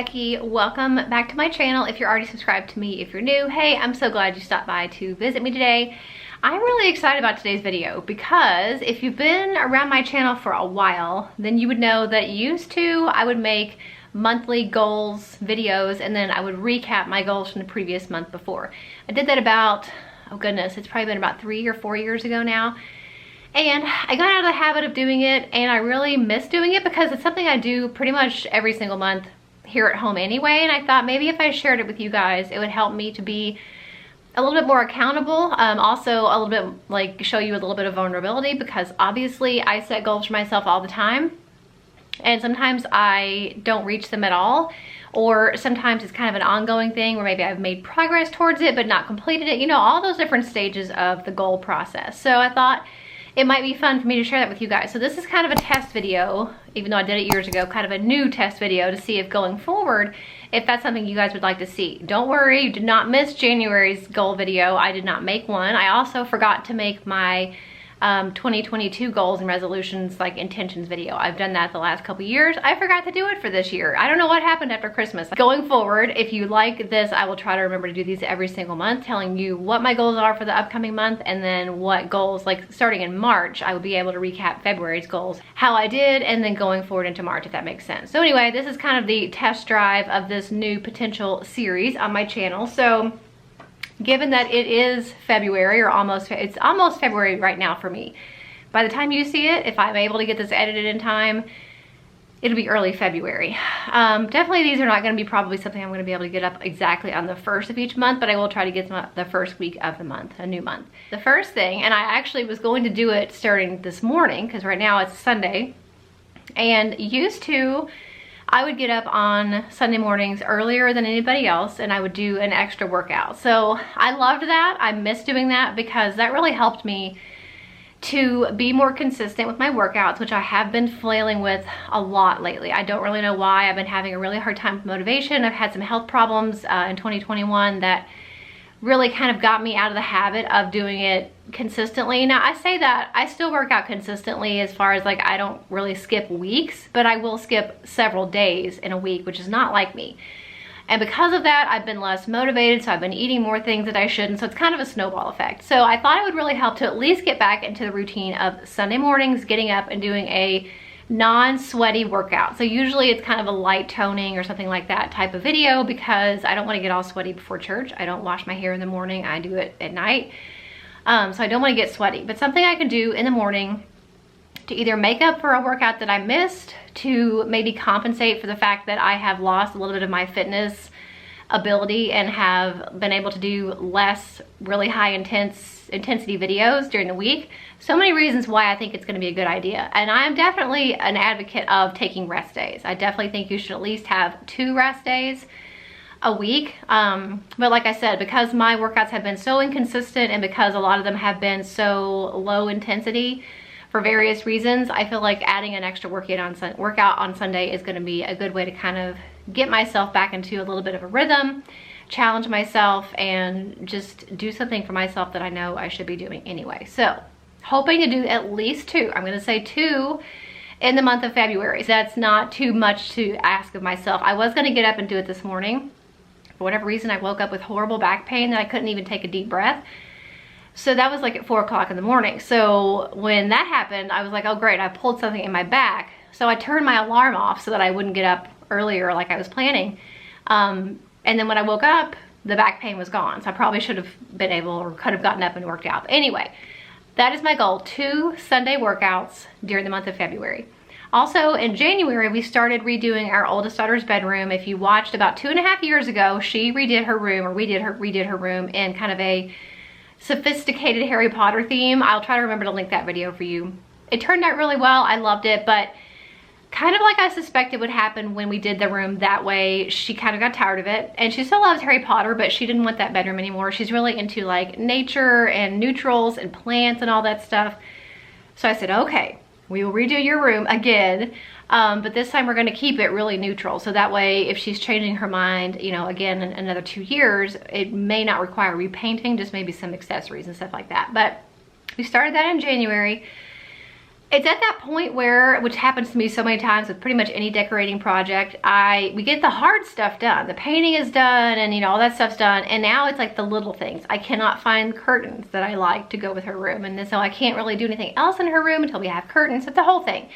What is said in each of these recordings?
Becky. Welcome back to my channel. If you're already subscribed to me, if you're new, hey, I'm so glad you stopped by to visit me today. I'm really excited about today's video because if you've been around my channel for a while, then you would know that I would make monthly goals videos and then I would recap my goals from the previous month before. I did that about, oh goodness, it's probably been about 3 or 4 years ago now. And I got out of the habit of doing it and I really miss doing it because it's something I do pretty much every single month here at home anyway. And I thought maybe if I shared it with you guys, it would help me to be a little bit more accountable. Also a little bit like show you a little bit of vulnerability because obviously I set goals for myself all the time. And sometimes I don't reach them at all. Or sometimes it's kind of an ongoing thing where maybe I've made progress towards it but not completed it. You know, all those different stages of the goal process. So I thought it might be fun for me to share that with you guys. So this is kind of a test video, even though I did it years ago, kind of a new test video to see if going forward, if that's something you guys would like to see. Don't worry, you did not miss January's goal video. I did not make one. I also forgot to make my 2022 goals and resolutions like intentions video. I've done that the last couple years. I forgot to do it for this year. I don't know what happened after Christmas. Going forward, if you like this, I will try to remember to do these every single month, telling you what my goals are for the upcoming month and then what goals, like starting in March, I will be able to recap February's goals, how I did, and then going forward into March, if that makes sense. So anyway, this is kind of the test drive of this new potential series on my channel. So given that it is February or it's almost February right now for me. By the time you see it, if I'm able to get this edited in time, it'll be early February. Definitely these are not gonna be probably something I'm gonna be able to get up exactly on the 1st of each month, but I will try to get them up the first week of the month, a new month. The first thing, and I actually was going to do it starting this morning, because right now it's Sunday, and I would get up on Sunday mornings earlier than anybody else and I would do an extra workout. So I loved that. I miss doing that because that really helped me to be more consistent with my workouts, which I have been flailing with a lot lately. I don't really know why. I've been having a really hard time with motivation. I've had some health problems in 2021 that really kind of got me out of the habit of doing it consistently. Now I say that I still work out consistently as far as like I don't really skip weeks, but I will skip several days in a week, which is not like me. And because of that, I've been less motivated, so I've been eating more things that I shouldn't, so it's kind of a snowball effect. So I thought it would really help to at least get back into the routine of Sunday mornings, getting up and doing a non-sweaty workout. So usually it's kind of a light toning or something like that type of video because I don't want to get all sweaty before church. I don't wash my hair in the morning, I do it at night. So I don't want to get sweaty, but something I can do in the morning to either make up for a workout that I missed, to maybe compensate for the fact that I have lost a little bit of my fitness ability and have been able to do less really high intensity videos during the week. So many reasons why I think it's going to be a good idea. And I am definitely an advocate of taking rest days. I definitely think you should at least have 2 rest days a week. But like I said, because my workouts have been so inconsistent and because a lot of them have been so low intensity for various reasons, I feel like adding an extra workout on Sunday is going to be a good way to kind of get myself back into a little bit of a rhythm, challenge myself, and just do something for myself that I know I should be doing anyway. So hoping to do at least 2. I'm going to say 2 in the month of February. So that's not too much to ask of myself. I was going to get up and do it this morning. For whatever reason, I woke up with horrible back pain that I couldn't even take a deep breath. So that was like at 4 o'clock in the morning. So when that happened, I was like, oh great, I pulled something in my back. So I turned my alarm off so that I wouldn't get up earlier like I was planning. And then when I woke up, the back pain was gone. So I probably should have been able or could have gotten up and worked out. Anyway, that is my goal, 2 Sunday workouts during the month of February. Also in January, we started redoing our oldest daughter's bedroom. If you watched about 2.5 years ago, she redid her room, or redid her room in kind of a sophisticated Harry Potter theme. I'll try to remember to link that video for you. It turned out really well. I loved it, but kind of like I suspected would happen when we did the room that way, she kind of got tired of it. And she still loves Harry Potter, but she didn't want that bedroom anymore. She's really into like nature and neutrals and plants and all that stuff. So I said, okay, we will redo your room again, but this time we're going to keep it really neutral. So that way, if she's changing her mind, you know, again, in another 2 years, it may not require repainting, just maybe some accessories and stuff like that. But we started that in January. It's at that point where, which happens to me so many times with pretty much any decorating project, we get the hard stuff done. The painting is done and, you know, all that stuff's done. And now it's like the little things. I cannot find curtains that I like to go with her room. And so I can't really do anything else in her room until we have curtains. It's the whole thing.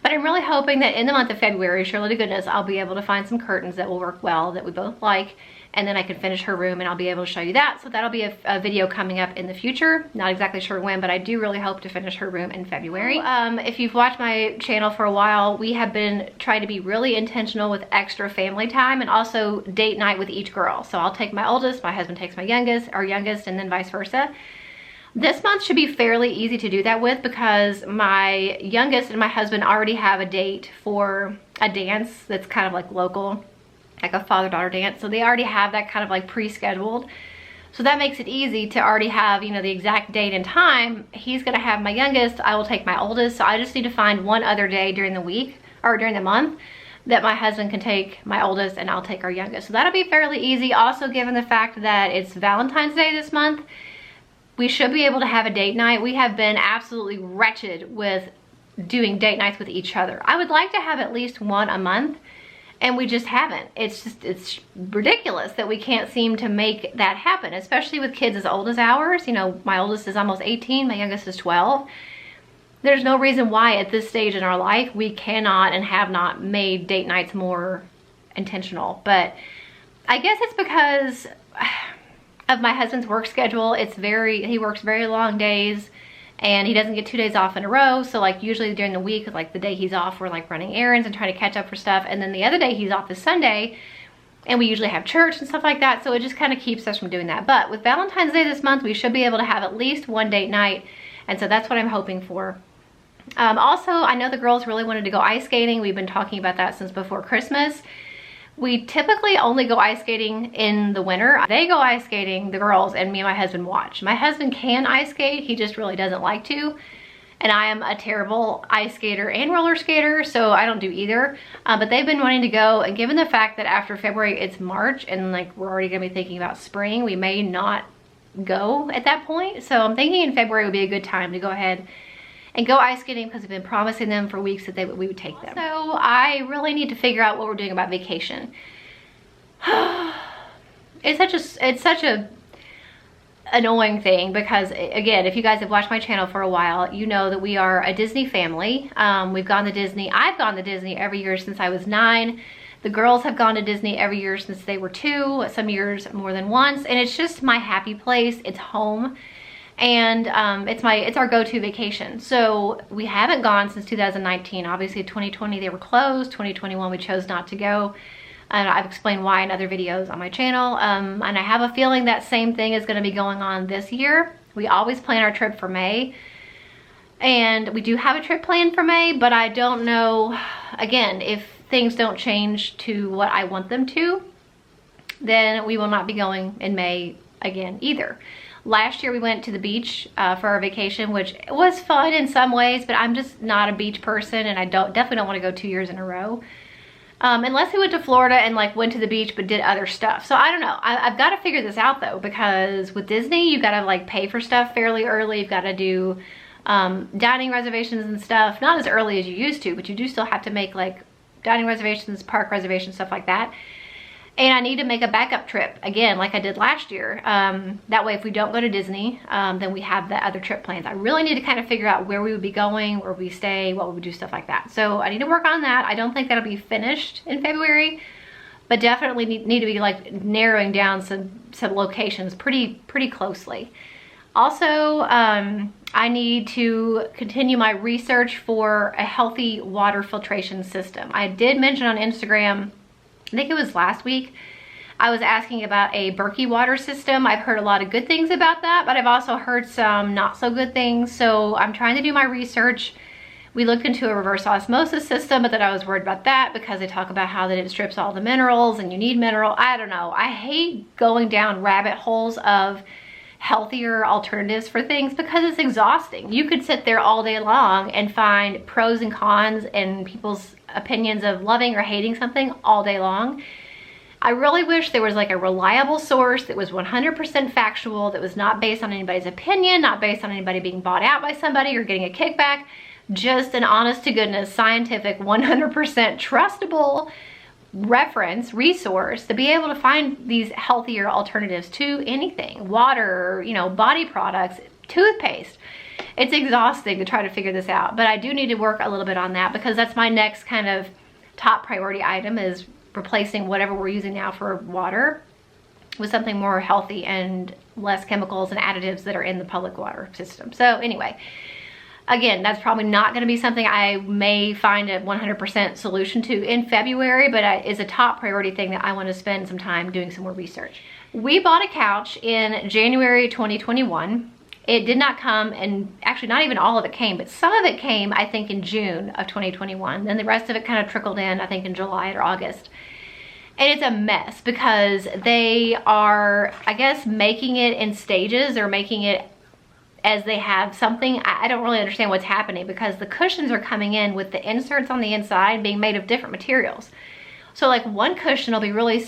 But I'm really hoping that in the month of February, surely to goodness, I'll be able to find some curtains that will work well, that we both like. And then I can finish her room and I'll be able to show you that. So that'll be a video coming up in the future. Not exactly sure when, but I do really hope to finish her room in February. If you've watched my channel for a while, we have been trying to be really intentional with extra family time and also date night with each girl. So I'll take my oldest, my husband takes my youngest, our youngest, and then vice versa. This month should be fairly easy to do that with because my youngest and my husband already have a date for a dance that's kind of like local, like a father-daughter dance. So they already have that kind of like pre-scheduled. So that makes it easy to already have, you know, the exact date and time. He's gonna have my youngest, I will take my oldest. So I just need to find one other day during the week or during the month that my husband can take my oldest and I'll take our youngest. So that'll be fairly easy. Also, given the fact that it's Valentine's Day this month, we should be able to have a date night. We have been absolutely wretched with doing date nights with each other. I would like to have at least one a month. And we just haven't. It's ridiculous that we can't seem to make that happen, especially with kids as old as ours. You know, my oldest is almost 18, my youngest is 12. There's no reason why at this stage in our life we cannot and have not made date nights more intentional. But I guess it's because of my husband's work schedule. He works very long days. And he doesn't get 2 days off in a row. So like usually during the week, like the day he's off, we're like running errands and trying to catch up for stuff. And then the other day he's off is Sunday and we usually have church and stuff like that. So it just kind of keeps us from doing that. But with Valentine's Day this month, we should be able to have at least one date night. And so that's what I'm hoping for. Also, I know the girls really wanted to go ice skating. We've been talking about that since before Christmas. We typically only go ice skating in the winter. They go ice skating, the girls, and me and my husband watch. My husband can ice skate, he just really doesn't like to. And I am a terrible ice skater and roller skater, so I don't do either. But they've been wanting to go, and given the fact that after February it's March, and like we're already gonna be thinking about spring, we may not go at that point. So I'm thinking in February would be a good time to go ahead and go ice skating because we've been promising them for weeks that we would take them. So I really need to figure out what we're doing about vacation. It's such a annoying thing because, again, if you guys have watched my channel for a while, you know that we are a Disney family. We've gone to Disney. I've gone to Disney every year since I was 9. The girls have gone to Disney every year since they were 2, some years more than once, and it's just my happy place. It's home. And it's our go-to vacation. So we haven't gone since 2019. Obviously 2020 they were closed. 2021 we chose not to go. And I've explained why in other videos on my channel. And I have a feeling that same thing is gonna be going on this year. We always plan our trip for May. And we do have a trip planned for May, but I don't know, again, if things don't change to what I want them to, then we will not be going in May again either. Last year we went to the beach for our vacation, which was fun in some ways, but I'm just not a beach person and I definitely don't want to go 2 years in a row. Unless we went to Florida and like went to the beach but did other stuff. So I don't know. I've got to figure this out though, because with Disney you got to like pay for stuff fairly early. You've got to do dining reservations and stuff. Not as early as you used to, but you do still have to make like dining reservations, park reservations, stuff like that. And I need to make a backup trip again, like I did last year. That way, if we don't go to Disney, then we have the other trip plans. I really need to kind of figure out where we would be going, where we stay, what we would do, stuff like that. So I need to work on that. I don't think that'll be finished in February, but definitely need to be like narrowing down some locations pretty closely. Also, I need to continue my research for a healthy water filtration system. I did mention on Instagram, I think it was last week, I was asking about a Berkey water system. I've heard a lot of good things about that, but I've also heard some not so good things. So I'm trying to do my research. We looked into a reverse osmosis system, but then I was worried about that because they talk about how that it strips all the minerals and you need mineral. I don't know. I hate going down rabbit holes of healthier alternatives for things because it's exhausting. You could sit there all day long and find pros and cons and people's opinions of loving or hating something all day long. I really wish there was like a reliable source that was 100% factual, that was not based on anybody's opinion, not based on anybody being bought out by somebody or getting a kickback, just an honest to goodness, scientific, 100% trustable resource to be able to find these healthier alternatives to anything, water, you know, body products, toothpaste. It's exhausting to try to figure this out, but I do need to work a little bit on that, because that's my next kind of top priority item, is replacing whatever we're using now for water with something more healthy and less chemicals and additives that are in the public water system. So anyway, again, that's probably not going to be something I may find a 100% solution to in February, but is a top priority thing that I want to spend some time doing some more research. We bought a couch in January 2021. It did not come, and actually not even all of it came, but some of it came, I think, in June of 2021. Then the rest of it kind of trickled in, I think, in July or August. And it's a mess because they are, I guess, making it in stages, or making it as they have something. I don't really understand what's happening, because the cushions are coming in with the inserts on the inside being made of different materials. So like one cushion will be really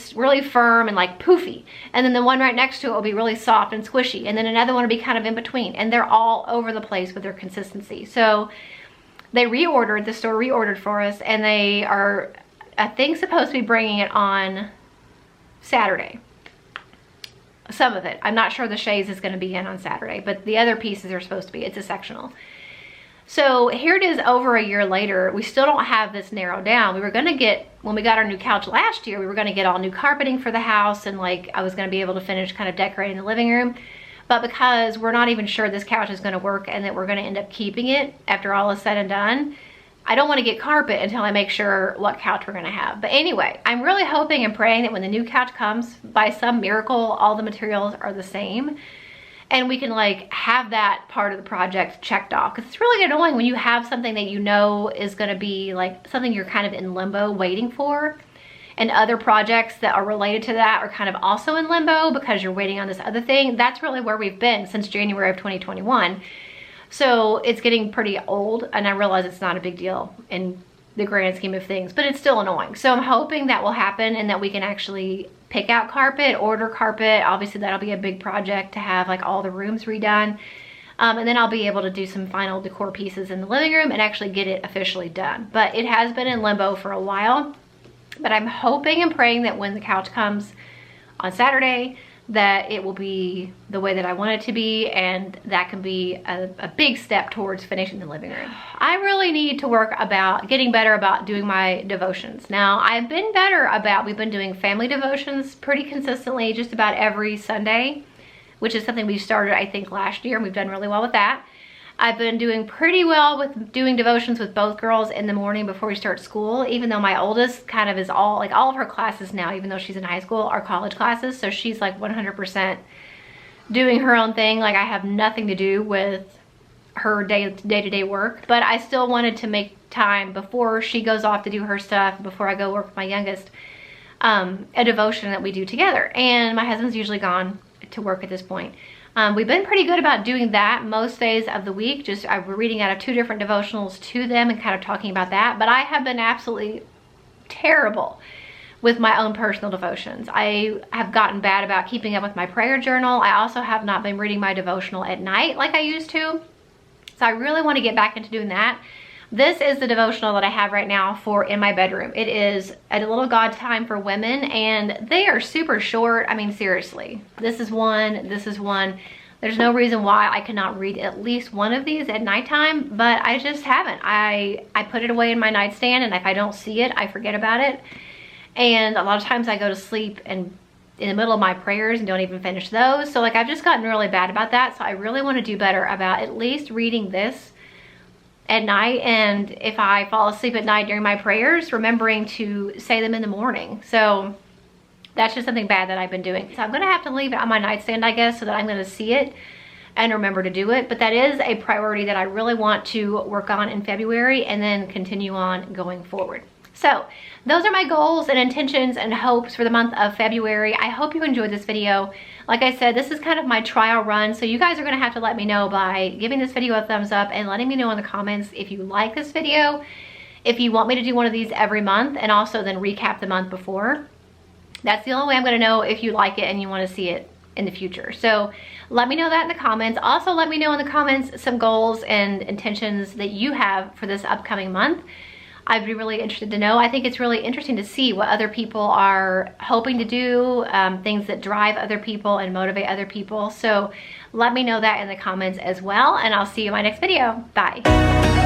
firm and like poofy, and then the one right next to it will be really soft and squishy, and then another one will be kind of in between, and they're all over the place with their consistency. So they reordered, the store reordered for us, and they are, I think, supposed to be bringing it on Saturday. Some of it. I'm not sure the shades is going to be in on Saturday, but the other pieces are supposed to be. It's a sectional. So here it is, over a year later. We still don't have this narrowed down. We were going to get, when we got our new couch last year, we were going to get all new carpeting for the house, and like I was going to be able to finish kind of decorating the living room. But because we're not even sure this couch is going to work and that we're going to end up keeping it after all is said and done, I don't want to get carpet until I make sure what couch we're going to have. But anyway, I'm really hoping and praying that when the new couch comes, by some miracle, all the materials are the same, and we can like have that part of the project checked off. Because it's really annoying when you have something that you know is going to be like something you're kind of in limbo waiting for, and other projects that are related to that are kind of also in limbo because you're waiting on this other thing. That's really where we've been since January of 2021. So it's getting pretty old, and I realize it's not a big deal in the grand scheme of things, but it's still annoying. So I'm hoping that will happen, and that we can actually pick out carpet, order carpet. Obviously that'll be a big project to have like all the rooms redone. And then I'll be able to do some final decor pieces in the living room and actually get it officially done. But it has been in limbo for a while, but I'm hoping and praying that when the couch comes on Saturday, that it will be the way that I want it to be, and that can be a big step towards finishing the living room. I really need to work about getting better about doing my devotions. Now, I've been better about, we've been doing family devotions pretty consistently just about every Sunday, which is something we started, I think, last year, and we've done really well with that. I've been doing pretty well with doing devotions with both girls in the morning before we start school, even though my oldest kind of is all of her classes now, even though she's in high school, are college classes. So she's like 100% doing her own thing. Like I have nothing to do with her day-to-day work, but I still wanted to make time before she goes off to do her stuff, before I go work with my youngest, a devotion that we do together. And my husband's usually gone to work at this point. We've been pretty good about doing that most days of the week. Just we're reading out of 2 different devotionals to them and kind of talking about that. But I have been absolutely terrible with my own personal devotions. I have gotten bad about keeping up with my prayer journal. I also have not been reading my devotional at night like I used to. So I really want to get back into doing that. This is the devotional that I have right now for in my bedroom. It is a little God time for women, and they are super short. I mean, seriously, this is one, this is one. There's no reason why I cannot read at least one of these at nighttime, but I just haven't. I put it away in my nightstand, and if I don't see it, I forget about it. And a lot of times I go to sleep and in the middle of my prayers and don't even finish those. So like I've just gotten really bad about that. So I really want to do better about at least reading this at night, and if I fall asleep at night during my prayers, remembering to say them in the morning. So that's just something bad that I've been doing. So I'm gonna have to leave it on my nightstand, I guess, so that I'm gonna see it and remember to do it. But that is a priority that I really want to work on in February and then continue on going forward. So those are my goals and intentions and hopes for the month of February. I hope you enjoyed this video. Like I said, this is kind of my trial run, so you guys are gonna have to let me know by giving this video a thumbs up and letting me know in the comments if you like this video, if you want me to do one of these every month, and also then recap the month before. That's the only way I'm gonna know if you like it and you wanna see it in the future. So let me know that in the comments. Also, let me know in the comments some goals and intentions that you have for this upcoming month. I'd be really interested to know. I think it's really interesting to see what other people are hoping to do, things that drive other people and motivate other people. So let me know that in the comments as well, and I'll see you in my next video. Bye.